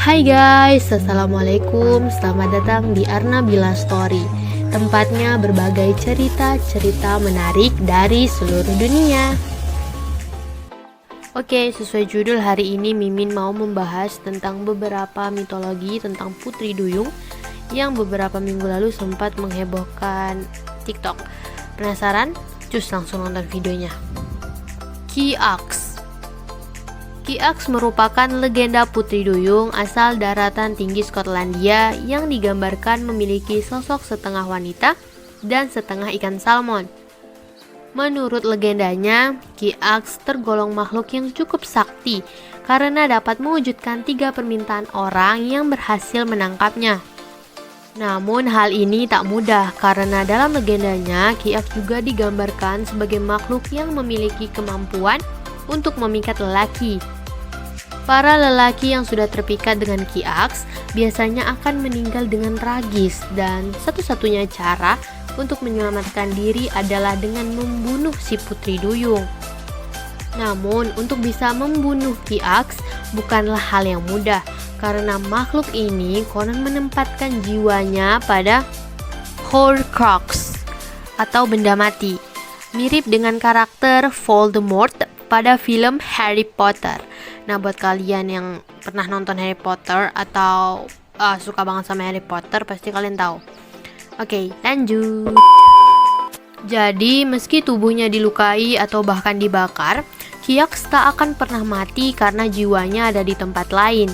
Hai guys, Assalamualaikum. Selamat datang di Arnabila Story. Tempatnya berbagai cerita-cerita menarik dari seluruh dunia. Oke, sesuai judul hari ini Mimin mau membahas tentang beberapa mitologi tentang Putri Duyung yang beberapa minggu lalu sempat menghebohkan TikTok. Penasaran? Cus langsung nonton videonya. Ki-Aks merupakan legenda Putri Duyung asal daratan tinggi Skotlandia yang digambarkan memiliki sosok setengah wanita dan setengah ikan salmon. Menurut legendanya, Ki-Aks tergolong makhluk yang cukup sakti karena dapat mewujudkan 3 permintaan orang yang berhasil menangkapnya. Namun hal ini tak mudah karena dalam legendanya Ki-Aks juga digambarkan sebagai makhluk yang memiliki kemampuan untuk memikat lelaki. Para lelaki yang sudah terpikat dengan Ki-Aks biasanya akan meninggal dengan tragis dan satu-satunya cara untuk menyelamatkan diri adalah dengan membunuh si Putri Duyung. Namun untuk bisa membunuh Ki-Aks bukanlah hal yang mudah karena makhluk ini konon menempatkan jiwanya pada Horcrux atau benda mati, mirip dengan karakter Voldemort pada film Harry Potter. Nah, buat kalian yang pernah nonton Harry Potter atau suka banget sama Harry Potter, pasti kalian tahu. Oke, lanjut. Jadi, meski tubuhnya dilukai atau bahkan dibakar, Ki-Aks tak akan pernah mati karena jiwanya ada di tempat lain.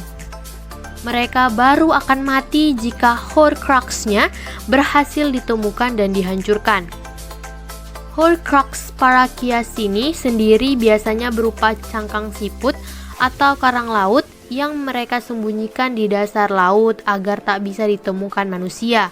Mereka baru akan mati jika Horcrux-nya berhasil ditemukan dan dihancurkan. Horcrux Parakias ini sendiri biasanya berupa cangkang siput atau karang laut yang mereka sembunyikan di dasar laut agar tak bisa ditemukan manusia.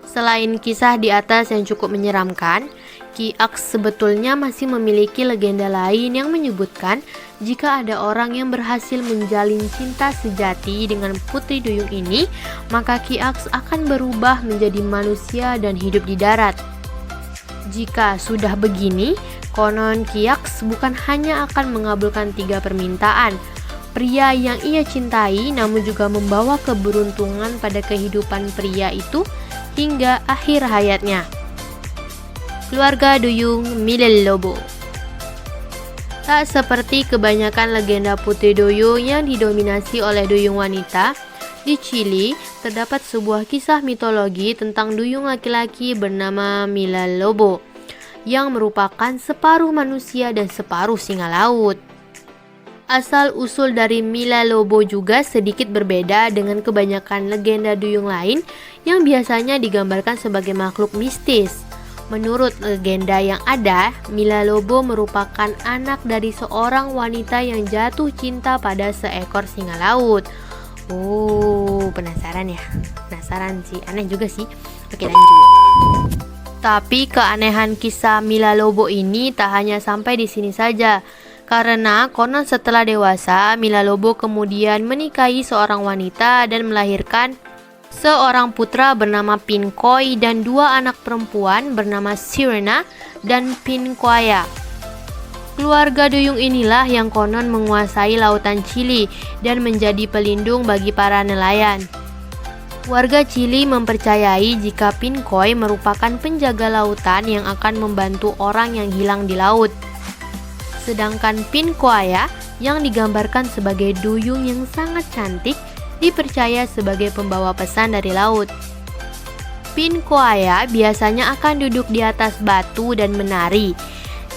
Selain kisah di atas yang cukup menyeramkan, Ki-Aks sebetulnya masih memiliki legenda lain yang menyebutkan jika ada orang yang berhasil menjalin cinta sejati dengan Putri Duyung ini, maka Ki-Aks akan berubah menjadi manusia dan hidup di darat. Jika sudah begini, konon Ki-Aks bukan hanya akan mengabulkan 3 permintaan pria yang ia cintai, namun juga membawa keberuntungan pada kehidupan pria itu hingga akhir hayatnya. Keluarga Duyung Milalobo. Tak seperti kebanyakan legenda Putri Duyung yang didominasi oleh duyung wanita, di Chili terdapat sebuah kisah mitologi tentang duyung laki-laki bernama Milalobo yang merupakan separuh manusia dan separuh singa laut. Asal-usul dari Milalobo juga sedikit berbeda dengan kebanyakan legenda duyung lain yang biasanya digambarkan sebagai makhluk mistis. Menurut legenda yang ada, Milalobo merupakan anak dari seorang wanita yang jatuh cinta pada seekor singa laut. Oh, penasaran ya? Penasaran sih, aneh juga sih. Oke, lanjut. Tapi keanehan kisah Milalobo ini tak hanya sampai di sini saja. Karena konon setelah dewasa, Milalobo kemudian menikahi seorang wanita dan melahirkan seorang putra bernama Pincoy dan 2 anak perempuan bernama Sirena dan Pincoya. Keluarga duyung inilah yang konon menguasai lautan Chili dan menjadi pelindung bagi para nelayan. Warga Chili mempercayai jika Pincoy merupakan penjaga lautan yang akan membantu orang yang hilang di laut. Sedangkan Pincoya yang digambarkan sebagai duyung yang sangat cantik dipercaya sebagai pembawa pesan dari laut. Pincoya biasanya akan duduk di atas batu dan menari.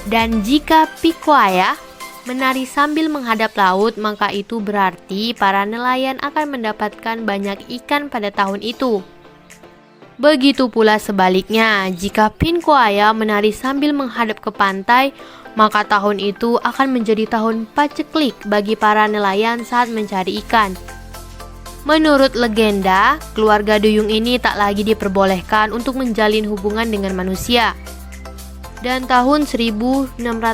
Dan jika Pincoya menari sambil menghadap laut, maka itu berarti para nelayan akan mendapatkan banyak ikan pada tahun itu. Begitu pula sebaliknya, jika Pincoya menari sambil menghadap ke pantai, maka tahun itu akan menjadi tahun paceklik bagi para nelayan saat mencari ikan. Menurut legenda, keluarga duyung ini tak lagi diperbolehkan untuk menjalin hubungan dengan manusia. Dan tahun 1632,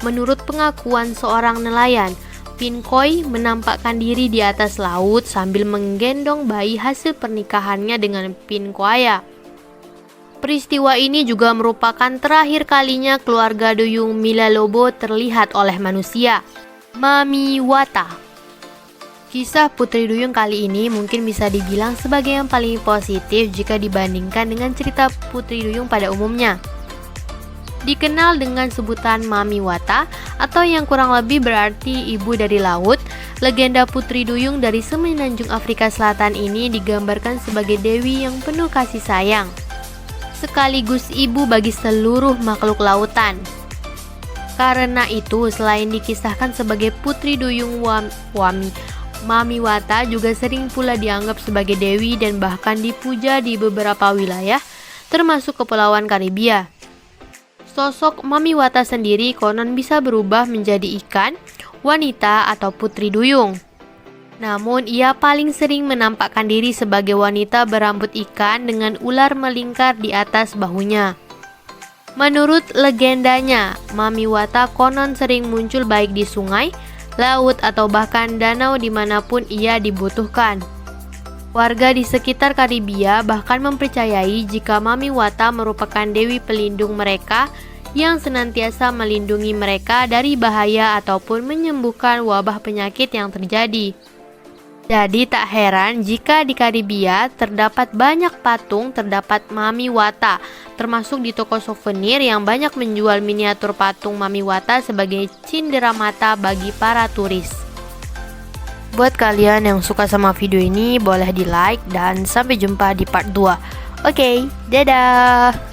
menurut pengakuan seorang nelayan, Pincoy menampakkan diri di atas laut sambil menggendong bayi hasil pernikahannya dengan Pincoya. Peristiwa ini juga merupakan terakhir kalinya keluarga duyung Milalobo terlihat oleh manusia. Mamiwata. Kisah Putri Duyung kali ini mungkin bisa dibilang sebagai yang paling positif jika dibandingkan dengan cerita Putri Duyung pada umumnya. Dikenal dengan sebutan Mami Wata atau yang kurang lebih berarti ibu dari laut, legenda Putri Duyung dari semenanjung Afrika Selatan ini digambarkan sebagai dewi yang penuh kasih sayang, sekaligus ibu bagi seluruh makhluk lautan. Karena itu, selain dikisahkan sebagai Putri Duyung Mami Wata juga sering pula dianggap sebagai dewi dan bahkan dipuja di beberapa wilayah, termasuk Kepulauan Karibia. Sosok Mami Wata sendiri konon bisa berubah menjadi ikan, wanita, atau putri duyung. Namun, ia paling sering menampakkan diri sebagai wanita berambut ikan dengan ular melingkar di atas bahunya. Menurut legendanya, Mami Wata konon sering muncul baik di sungai, laut, atau bahkan danau dimanapun ia dibutuhkan. Warga di sekitar Karibia bahkan mempercayai jika Mami Wata merupakan dewi pelindung mereka yang senantiasa melindungi mereka dari bahaya ataupun menyembuhkan wabah penyakit yang terjadi. Jadi tak heran jika di Karibia terdapat banyak patung terdapat Mami Wata, termasuk di toko souvenir yang banyak menjual miniatur patung Mami Wata sebagai cindera mata bagi para turis. Buat kalian yang suka sama video ini, boleh di like dan sampai jumpa di part 2. Oke, dadah!